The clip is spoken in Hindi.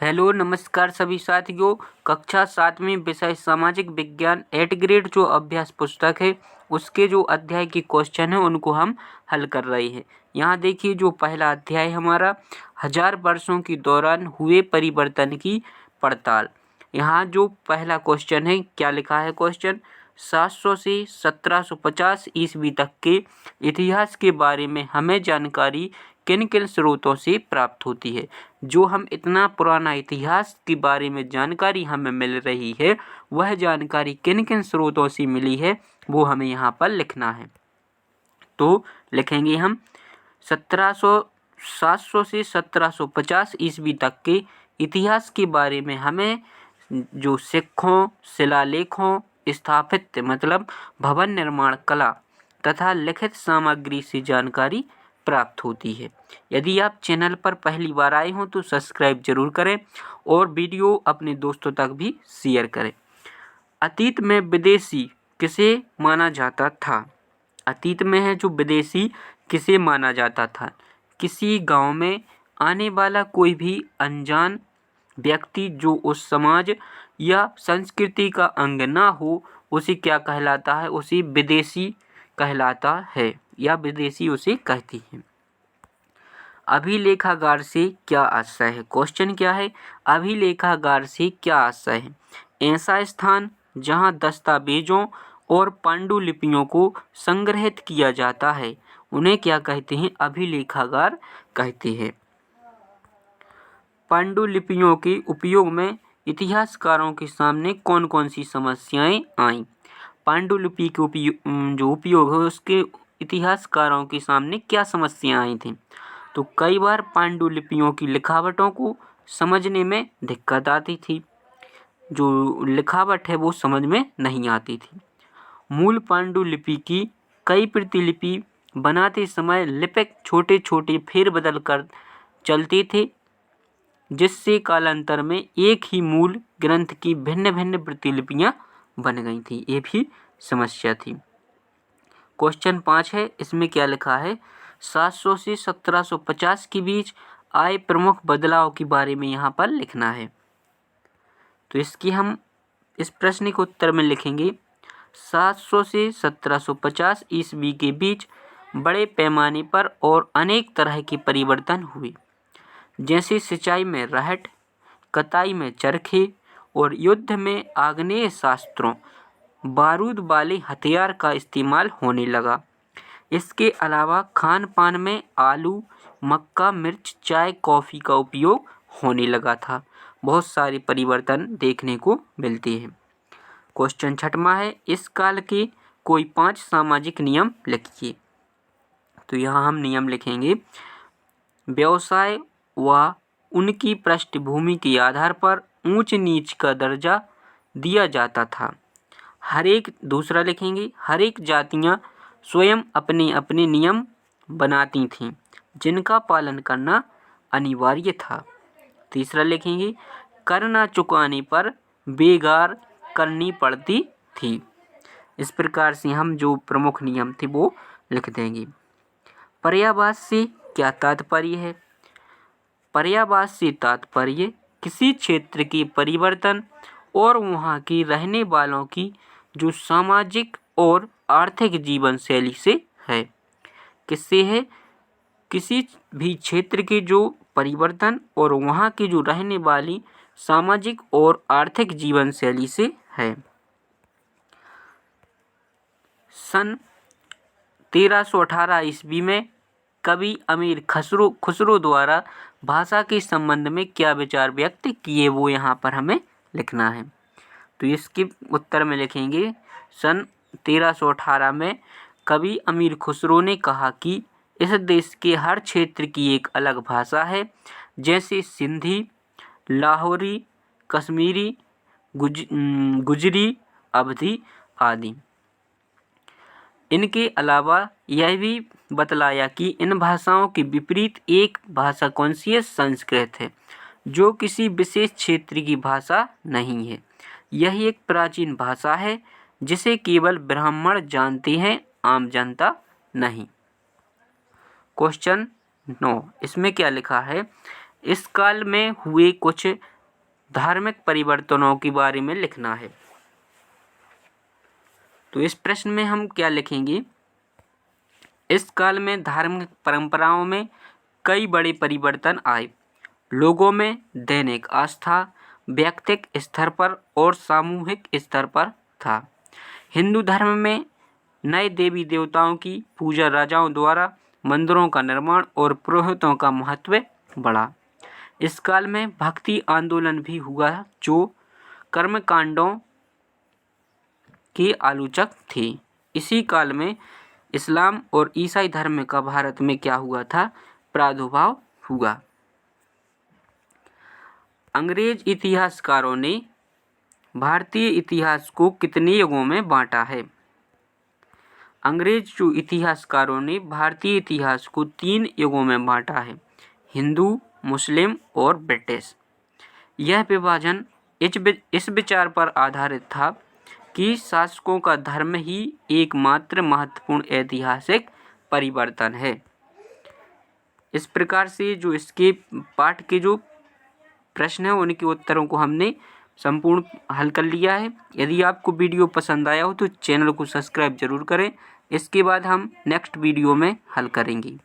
हेलो नमस्कार सभी साथियों। कक्षा 7वीं विषय सामाजिक विज्ञान 8 ग्रेड जो अभ्यास पुस्तक है उसके जो अध्याय की क्वेश्चन है उनको हम हल कर रहे हैं। यहाँ देखिए जो पहला अध्याय हमारा 1000 वर्षों के दौरान हुए परिवर्तन की पड़ताल। यहाँ जो पहला क्वेश्चन है क्या लिखा है क्वेश्चन 700 से 1750 ईस्वी तक के इतिहास के बारे में हमें जानकारी किन किन स्रोतों से प्राप्त होती है। जो हम इतना पुराना इतिहास के बारे में जानकारी हमें मिल रही है वह जानकारी किन किन स्रोतों से मिली है वो हमें यहाँ पर लिखना है। तो लिखेंगे हम 700 से 1750 ईस्वी तक के इतिहास के बारे में हमें जो सिक्कों, शिलालेखों, स्थापत्य मतलब भवन निर्माण कला तथा लिखित सामग्री से जानकारी प्राप्त होती है। यदि आप चैनल पर पहली बार आए हों तो सब्सक्राइब जरूर करें और वीडियो अपने दोस्तों तक भी शेयर करें। अतीत में विदेशी किसे माना जाता था? अतीत में है जो विदेशी किसे माना जाता था? किसी गांव में आने वाला कोई भी अनजान व्यक्ति जो उस समाज या संस्कृति का अंग ना हो उसे क्या कहलाता है? उसे विदेशी कहलाता है या विदेशी उसे कहती है। अभिलेखागार से क्या आशय है? क्वेश्चन क्या है? अभिलेखागार से क्या आशय है? ऐसा स्थान जहां दस्तावेजों और पांडुलिपियों को संग्रहित किया जाता है उन्हें क्या कहते हैं? अभिलेखागार कहते हैं। पांडुलिपियों के उपयोग में इतिहासकारों के सामने कौन कौन सी समस्याएं आईं? पांडुलिपि के जो उपयोग है उसके इतिहासकारों के सामने क्या समस्याएं आई थी? तो कई बार पांडुलिपियों की लिखावटों को समझने में दिक्कत आती थी। जो लिखावट है वो समझ में नहीं आती थी। मूल पांडुलिपि की कई प्रतिलिपि बनाते समय लिपिक छोटे छोटे फेरबदल कर चलते थे जिससे कालांतर में एक ही मूल ग्रंथ की भिन्न भिन्न प्रतिलिपियां बन गई थी। ये भी समस्या थी। क्वेश्चन 5 है, इसमें क्या लिखा है? 700 से 1750 के बीच आए प्रमुख बदलाव के बारे में यहाँ पर लिखना है। तो इसकी हम इस प्रश्न के उत्तर में लिखेंगे 700 से 1750 ईस्वी के बीच बड़े पैमाने पर और अनेक तरह के परिवर्तन हुए, जैसे सिंचाई में रहट, कताई में चरखे और युद्ध में आग्नेयास्त्रों, बारूद वाले हथियार का इस्तेमाल होने लगा। इसके अलावा खान पान में आलू, मक्का, मिर्च, चाय, कॉफ़ी का उपयोग होने लगा था। बहुत सारे परिवर्तन देखने को मिलते हैं। क्वेश्चन 6वां है, इस काल के कोई 5 सामाजिक नियम लिखिए। तो यहाँ हम नियम लिखेंगे। व्यवसाय व उनकी पृष्ठभूमि के आधार पर ऊंच नीच का दर्जा दिया जाता था। दूसरा लिखेंगे, हर एक जातियाँ स्वयं अपने अपने नियम बनाती थीं जिनका पालन करना अनिवार्य था। तीसरा लिखेंगे, कर न चुकाने पर बेगार करनी पड़ती थी। इस प्रकार से हम जो प्रमुख नियम थे वो लिख देंगे। पर्यायवाद से क्या तात्पर्य है? पर्यायवाद से तात्पर्य किसी क्षेत्र के परिवर्तन और वहाँ के रहने वालों की जो सामाजिक और आर्थिक जीवन शैली से है। किससे है? किसी भी क्षेत्र के जो परिवर्तन और वहाँ की जो रहने वाली सामाजिक और आर्थिक जीवन शैली से है। सन 1318 ईस्वी में कवि अमीर खुसरो द्वारा भाषा के संबंध में क्या विचार व्यक्त किए वो यहाँ पर हमें लिखना है। तो इसके उत्तर में लिखेंगे, सन 1318 में कवि अमीर खुसरो ने कहा कि इस देश के हर क्षेत्र की एक अलग भाषा है, जैसे सिंधी, लाहौरी, कश्मीरी, गुजरी, अवधी आदि। इनके अलावा यह भी बतलाया कि इन भाषाओं के विपरीत एक भाषा कौन सी है? संस्कृत है, जो किसी विशेष क्षेत्र की भाषा नहीं है। यह एक प्राचीन भाषा है जिसे केवल ब्राह्मण जानते हैं, आम जनता नहीं। क्वेश्चन 9, इसमें क्या लिखा है? इस काल में हुए कुछ धार्मिक परिवर्तनों के बारे में लिखना है। तो इस प्रश्न में हम क्या लिखेंगे? इस काल में धार्मिक परंपराओं में कई बड़े परिवर्तन आए। लोगों में दैनिक आस्था व्यक्तिक स्तर पर और सामूहिक स्तर पर था। हिंदू धर्म में नए देवी देवताओं की पूजा, राजाओं द्वारा मंदिरों का निर्माण और पुरोहितों का महत्व बढ़ा। इस काल में भक्ति आंदोलन भी हुआ जो कर्मकांडों के आलोचक थे। इसी काल में इस्लाम और ईसाई धर्म का भारत में क्या हुआ था? प्रादुर्भाव हुआ। अंग्रेज इतिहासकारों ने भारतीय इतिहास को कितने युगों में बांटा है? अंग्रेज जो इतिहासकारों ने भारतीय इतिहास को 3 युगों में बांटा है, हिंदू, मुस्लिम और ब्रिटिश। यह विभाजन इस विचार पर आधारित था कि शासकों का धर्म ही एकमात्र महत्वपूर्ण ऐतिहासिक परिवर्तन है। इस प्रकार से जो इसके पाठ के जो प्रश्न हैं उनके उत्तरों को हमने संपूर्ण हल कर लिया है। यदि आपको वीडियो पसंद आया हो तो चैनल को सब्सक्राइब जरूर करें। इसके बाद हम नेक्स्ट वीडियो में हल करेंगे।